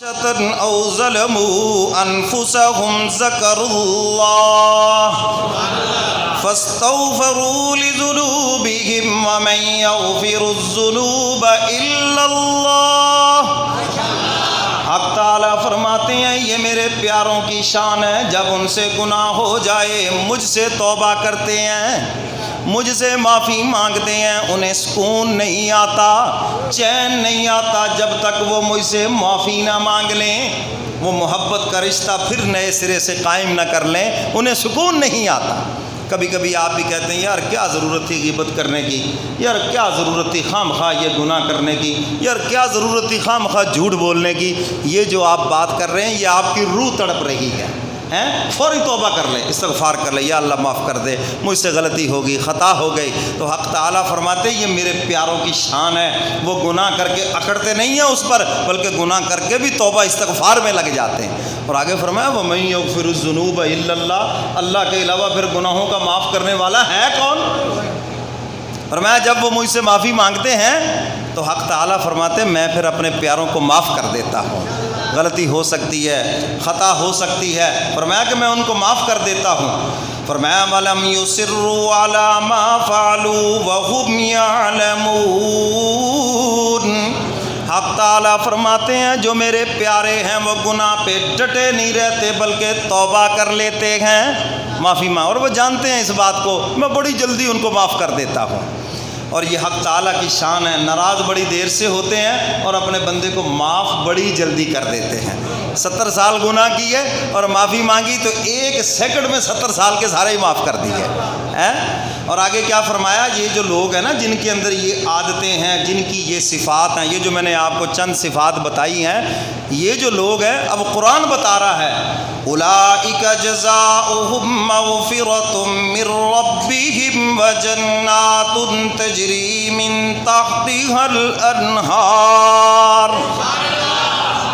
او ظلموا انفسهم ذکروا اللہ فاستغفروا لذنوبهم ومن یغفر الذنوب الا اللہ۔ حق تعالیٰ فرماتے ہیں یہ میرے پیاروں کی شان ہے، جب ان سے گناہ ہو جائے مجھ سے توبہ کرتے ہیں، مجھ سے معافی مانگتے ہیں، انہیں سکون نہیں آتا، چین نہیں آتا جب تک وہ مجھ سے معافی نہ مانگ لیں، وہ محبت کا رشتہ پھر نئے سرے سے قائم نہ کر لیں، انہیں سکون نہیں آتا۔ کبھی کبھی آپ بھی کہتے ہیں یار کیا ضرورت تھی غیبت کرنے کی، یار کیا ضرورت تھی خواہ مخواہ یہ گناہ کرنے کی، یار کیا ضرورت تھی خواہ مخواہ جھوٹ بولنے کی۔ یہ جو آپ بات کر رہے ہیں یہ آپ کی روح تڑپ رہی ہے، فوری توبہ کر لیں، استغفار کر لیں، یا اللہ معاف کر دے، مجھ سے غلطی ہوگی، خطا ہو گئی۔ تو حق تعالیٰ فرماتے ہیں یہ میرے پیاروں کی شان ہے، وہ گناہ کر کے اکڑتے نہیں ہیں اس پر، بلکہ گناہ کر کے بھی توبہ استغفار میں لگ جاتے ہیں۔ اور آگے فرمایا وَمَن يَغْفِرُ الذُّنُوبَ إِلَّا اللَّهُ، اللہ کے علاوہ پھر گناہوں کا معاف کرنے والا ہے کون؟ فرمایا جب وہ مجھ سے معافی مانگتے ہیں تو حق تعالیٰ فرماتے ہیں میں پھر اپنے پیاروں کو معاف کر دیتا ہوں۔ غلطی ہو سکتی ہے، خطا ہو سکتی ہے، فرمایا کہ میں ان کو معاف کر دیتا ہوں۔ فرمایا وَلَمْ يُصِرُّوا عَلَى مَا فَعَلُوا وَهُمْ يَعْلَمُونَ۔ حق تعالیٰ فرماتے ہیں جو میرے پیارے ہیں وہ گناہ پہ ڈٹے نہیں رہتے بلکہ توبہ کر لیتے ہیں، معافی مانگ، اور وہ جانتے ہیں اس بات کو، میں بڑی جلدی ان کو معاف کر دیتا ہوں۔ اور یہ حق تعالیٰ کی شان ہے، ناراض بڑی دیر سے ہوتے ہیں اور اپنے بندے کو معاف بڑی جلدی کر دیتے ہیں۔ 70 سال گناہ کیے اور معافی مانگی تو 1 سیکنڈ میں 70 سال کے سارے ہی معاف کر دیے۔ اور آگے کیا فرمایا، یہ جو لوگ ہیں نا جن کے اندر یہ عادتیں ہیں، جن کی یہ صفات ہیں، یہ جو میں نے آپ کو چند صفات بتائی ہیں، یہ جو لوگ ہیں اب قرآن بتا رہا ہے اولئک جزاؤہم مغفرۃ من ربہم وجنات تجری من تحتہا الانہار۔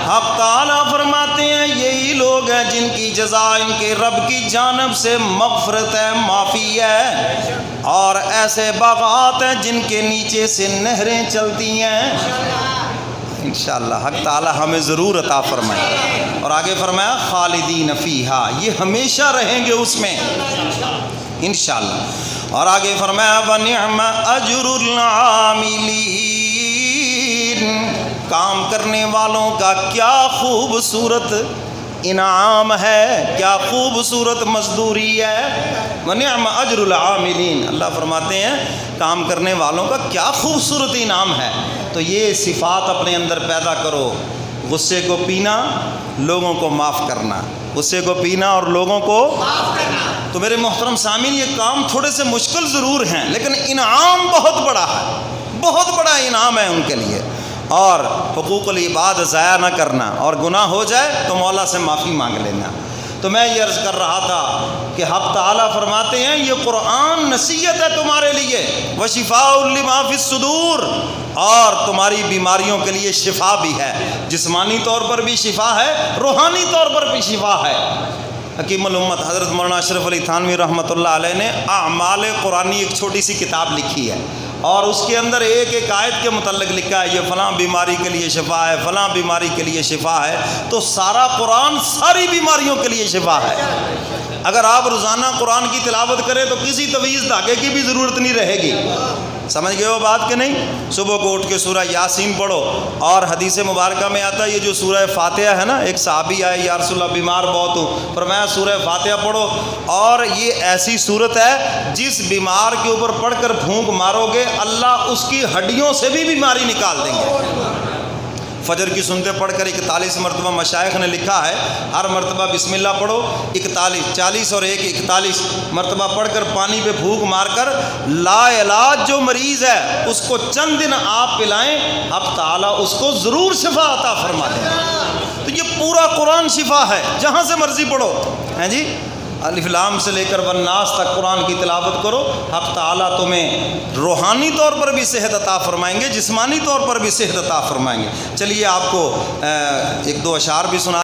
حق تعالیٰ فرماتے ہیں یہی لوگ ہیں جن کی جزا ان کے رب کی جانب سے مغفرت ہے، معافی ہے، اور ایسے باغات ہیں جن کے نیچے سے نہریں چلتی ہیں۔ انشاءاللہ حق تعالیٰ ہمیں ضرور عطا فرمائے۔ اور آگے فرمایا خالدین فیہا، یہ ہمیشہ رہیں گے اس میں انشاءاللہ۔ اور آگے فرمایا وَنِعْمَ أَجْرُ الْعَامِلِينَ، کام کرنے والوں کا کیا خوبصورت انعام ہے، کیا خوبصورت مزدوری ہے۔ وَنِعْمَ أَجْرُ الْعَامِلِينَ، اللہ فرماتے ہیں کام کرنے والوں کا کیا خوبصورت انعام ہے۔ تو یہ صفات اپنے اندر پیدا کرو، غصے کو پینا، لوگوں کو معاف کرنا، غصے کو پینا اور لوگوں کو معاف کرنا۔ تو میرے محترم سامعین یہ کام تھوڑے سے مشکل ضرور ہیں لیکن انعام بہت بڑا ہے، بہت بڑا انعام ہے ان کے لیے۔ اور حقوق العباد ضائع نہ کرنا، اور گناہ ہو جائے تو مولا سے معافی مانگ لینا۔ تو میں یہ عرض کر رہا تھا کہ حق تعالیٰ فرماتے ہیں یہ قرآن نصیحت ہے تمہارے لیے، وشفاء لما فی الصدور، اور تمہاری بیماریوں کے لیے شفا بھی ہے، جسمانی طور پر بھی شفا ہے، روحانی طور پر بھی شفا ہے۔ حکیم الامت حضرت مولانا اشرف علی تھانوی رحمۃ اللہ علیہ نے اعمال قرآنی ایک چھوٹی سی کتاب لکھی ہے، اور اس کے اندر ایک ایک آیت کے متعلق لکھا ہے یہ فلاں بیماری کے لیے شفا ہے، فلاں بیماری کے لیے شفا ہے۔ تو سارا قرآن ساری بیماریوں کے لیے شفا ہے۔ اگر آپ روزانہ قرآن کی تلاوت کریں تو کسی تویز دھاگے کی بھی ضرورت نہیں رہے گی۔ سمجھ گئے وہ بات کہ نہیں؟ صبح کو اٹھ کے سورہ یاسین پڑھو، اور حدیث مبارکہ میں آتا ہے یہ جو سورہ فاتحہ ہے نا، ایک صحابی آئے یا رسول اللہ بیمار بہت ہوں، فرمایا سورہ فاتحہ پڑھو، اور یہ ایسی صورت ہے جس بیمار کے اوپر پڑھ کر پھونک مارو گے اللہ اس کی ہڈیوں سے بھی بیماری نکال دیں گے۔ فجر کی سنتیں پڑھ کر 41 مرتبہ مشائخ نے لکھا ہے ہر مرتبہ بسم اللہ پڑھو، 40 اور 41 مرتبہ پڑھ کر پانی پہ پھونک مار کر لا علاج جو مریض ہے اس کو چند دن آپ پلائیں، حق تعالیٰ اس کو ضرور شفا عطا فرما دیں۔ تو یہ پورا قرآن شفا ہے، جہاں سے مرضی پڑھو، ہیں جی، الف لام سے لے کر والناس تک قرآن کی تلاوت کرو، حق تعالیٰ تمہیں روحانی طور پر بھی صحت عطا فرمائیں گے، جسمانی طور پر بھی صحت عطا فرمائیں گے۔ چلیے آپ کو 1-2 اشعار بھی سنا